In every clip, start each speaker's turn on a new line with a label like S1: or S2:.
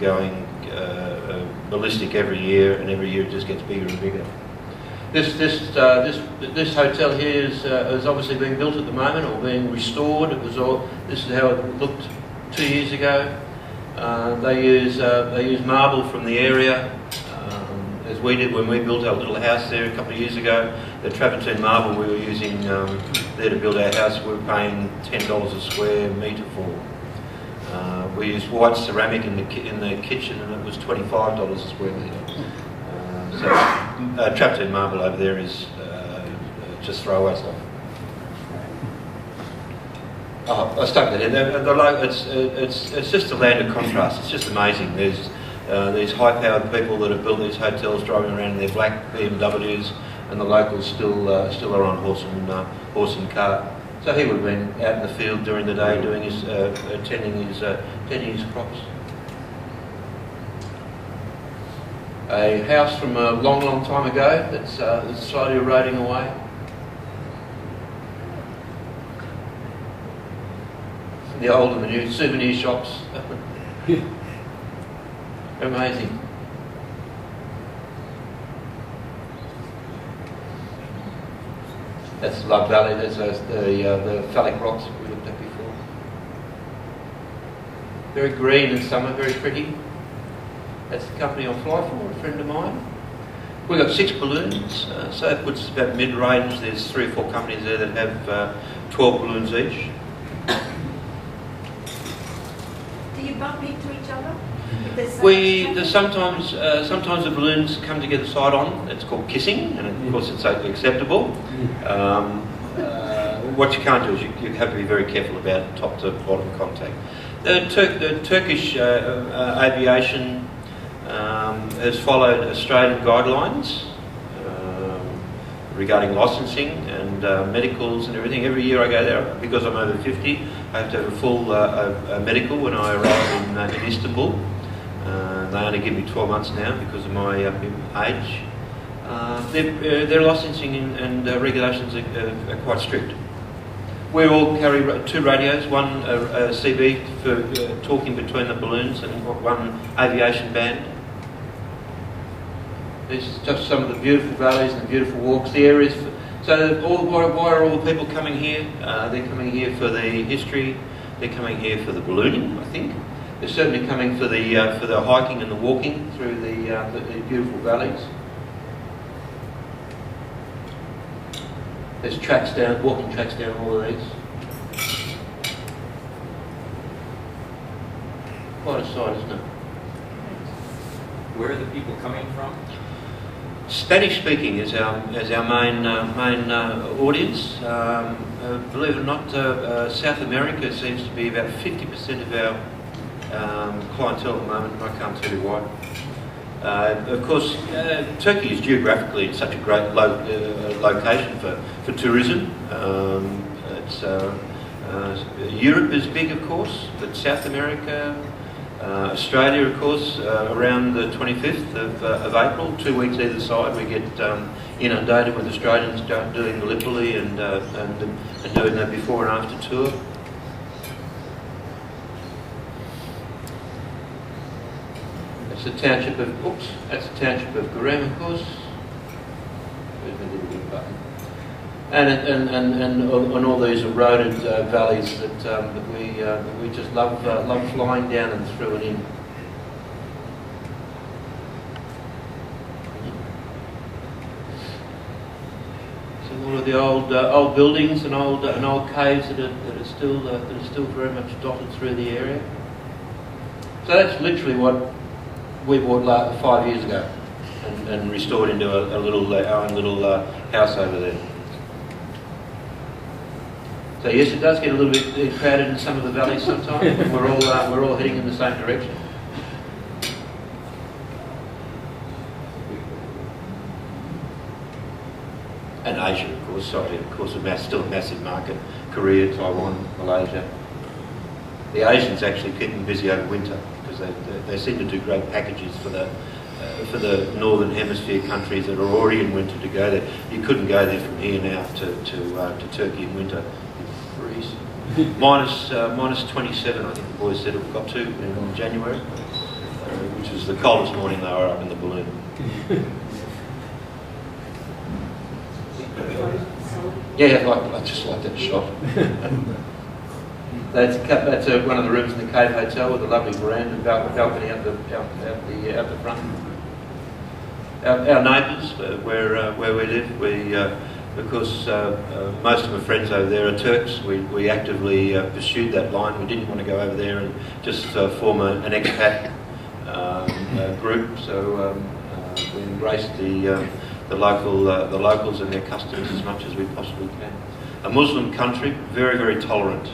S1: going ballistic every year, and every year it just gets bigger and bigger. This hotel here is obviously being built at the moment, or being restored. This is how it looked 2 years ago. They use marble from the area, as we did when we built our little house there a couple of years ago. The travertine marble we were using there to build our house, we were paying $10 a square metre for. We used white ceramic in the kitchen, and it was $25 a square metre. So travertine marble over there is just throwaway stuff. Oh, I stuck that in. It's just a land of contrast. It's just amazing. There's these high-powered people that have built these hotels, driving around in their black BMWs, and the locals still are on horse and cart. So he would have been out in the field during the day doing his tending his crops. A house from a long, long time ago that's slowly eroding away. The old and the new souvenir shops. Amazing. That's Love Valley. There's the phallic rocks that we looked at before. Very green in summer, very pretty. That's the company I fly for, a friend of mine. We've got 6 balloons, so that puts us about mid-range. There's 3 or 4 companies there that have 12 balloons each.
S2: Do you bump into each other?
S1: Sometimes the balloons come together side on. It's called kissing, and of course it's totally acceptable. What you can't do is you have to be very careful about top to bottom contact. The Turkish aviation has followed Australian guidelines regarding licensing and medicals and everything. Every year I go there, because I'm over 50, I have to have a full medical when I arrive in Istanbul. They only give me 12 months now because of my age. Their licensing and regulations are quite strict. We all carry 2 radios, one CB for talking between the balloons, and one aviation band. This is just some of the beautiful valleys and the beautiful walks. The areas. So why are all the people coming here? They're coming here for the history. They're coming here for the ballooning, I think. They're certainly coming for the hiking and the walking through the beautiful valleys. There's tracks down, walking tracks down all of these. Quite a sight, isn't it?
S3: Where are the people coming from?
S1: Spanish speaking is our main audience. Believe it or not, South America seems to be about 50% of our clientele at the moment. I can't tell you why. Of course, Turkey is geographically such a great location for tourism. Europe is big, of course, but South America, Australia, of course, around the 25th of April, 2 weeks either side, we get inundated with Australians doing Gallipoli and doing the before and after tour. That's the township of Goram, of course. There's my little bit button. And all these eroded valleys that we just love flying down and through and in. So all of the old buildings and old caves that are still very much dotted through the area. So that's literally what we bought 5 years ago and restored into our own little house over there. So yes, it does get a little bit crowded in some of the valleys sometimes, but we're all heading in the same direction. And Asia, of course. Still a massive market. Korea, Taiwan, Malaysia. The Asians actually keep them busy over winter because they seem to do great packages for the northern hemisphere countries that are already in winter to go there. You couldn't go there from here now to Turkey in winter. Minus 27, I think the boys said it got to in January. which was the coldest morning they were up in the balloon. Yeah, I just like that shot. That's one of the rooms in the Cave Hotel with a lovely veranda and balcony out the front. Our neighbours, where we live, because most of my friends over there are Turks, we actively pursued that line. We didn't want to go over there and just form an expat group, so we embraced the locals and their customs as much as we possibly can. A Muslim country, very, very tolerant.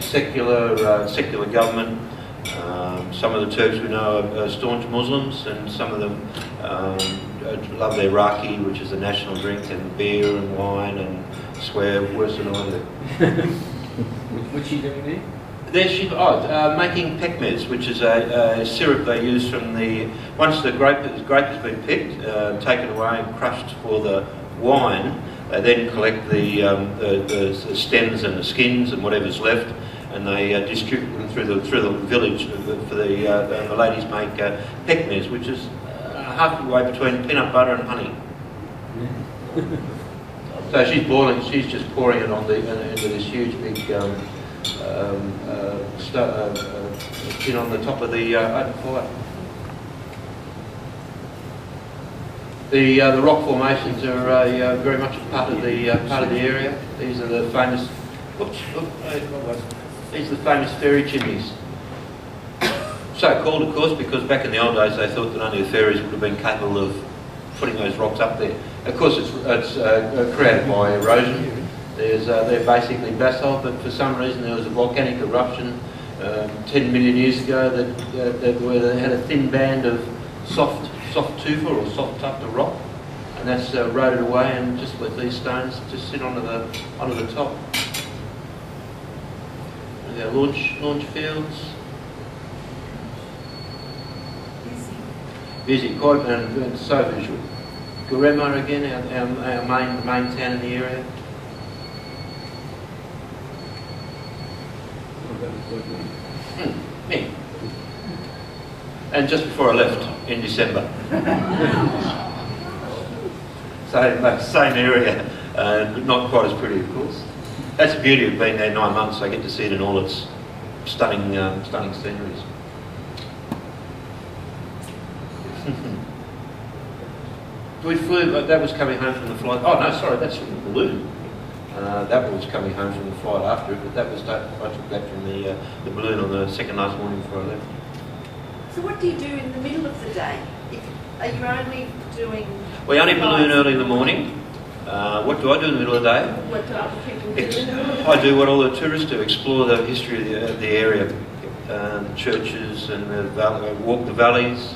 S1: Secular government. Some of the Turks we know are staunch Muslims, and some of them love their raki, which is a national drink, and beer and wine, and swear worse than I do.
S3: What's she doing there?
S1: Making pekmez, which is a syrup they use from once the grape has been picked, taken away and crushed for the wine. They then collect the stems and the skins and whatever's left, and they distribute them through the village. The ladies make pekmez, which is halfway between peanut butter and honey. So she's just pouring it into this huge big tin on the top of the open fire. The rock formations are very much a part of the area. These are the famous. These are the famous fairy chimneys. So called, of course, because back in the old days they thought that only the fairies would have been capable of putting those rocks up there. Of course, it's created by erosion. They're basically basalt, but for some reason there was a volcanic eruption 10 million years ago where they had a thin band of soft tufa or soft tufa rock, and that's eroded away and just let these stones just sit onto the top. And our launch fields. Busy, quite, and so visual. Gurema again, our main town in the area. Me. And just before I left in December. Same area, but not quite as pretty, of course. That's the beauty of being there 9 months. I get to see it in all its stunning sceneries. We flew, that was coming home from the flight. Oh no, sorry, that's from the balloon. That was coming home from the flight after it, but I took that from the balloon on the second last morning before I left.
S2: So what do you do in the middle of the day? Are you only doing...
S1: We only balloon early in the morning. What do I do in the middle of the day?
S2: What do other people do?
S1: I do what all the tourists do, explore the history of the area, the churches and walk the valleys.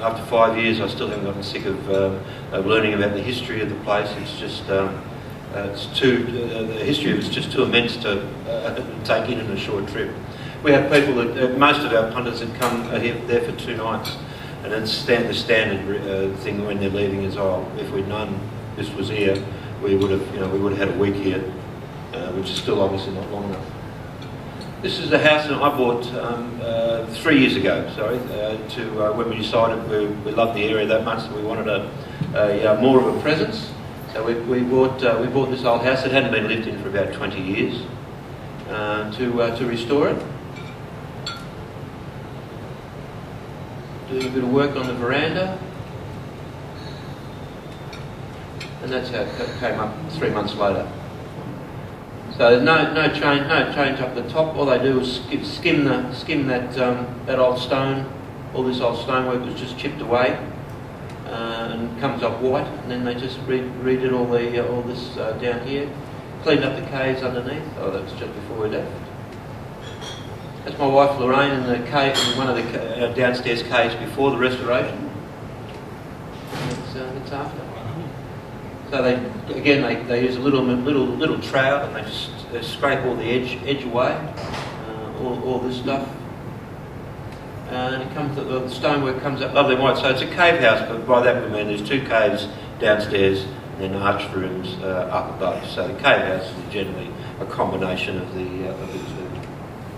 S1: After 5 years, I still haven't gotten sick of learning about the history of the place. It's just, the history of it's just too immense to take in a short trip. We have people that, most of our punters that come are here there for 2 nights, and it's the standard thing when they're leaving is, if we'd known this was here, we would have had a week here, which is still obviously not long enough. This is the house that I bought 3 years ago, when we decided we loved the area that much that we wanted more of a presence. So we bought this old house that hadn't been lived in for about 20 years to restore it. Doing a bit of work on the veranda. And that's how it came up 3 months later. So there's no change up the top. All they do is skim that old stone. All this old stonework was just chipped away and comes up white. And then they just redid all this down here. Cleaned up the caves underneath. Oh, that's just before we left. That's my wife Lorraine in the cave, in one of the downstairs caves before the restoration. It's after. So they use a little trowel and they scrape all the edge away, all this stuff, and the stonework comes up lovely white. So it's a cave house, but by that we mean there's 2 caves downstairs and then arched rooms up above. So the cave house is generally a combination of the 2.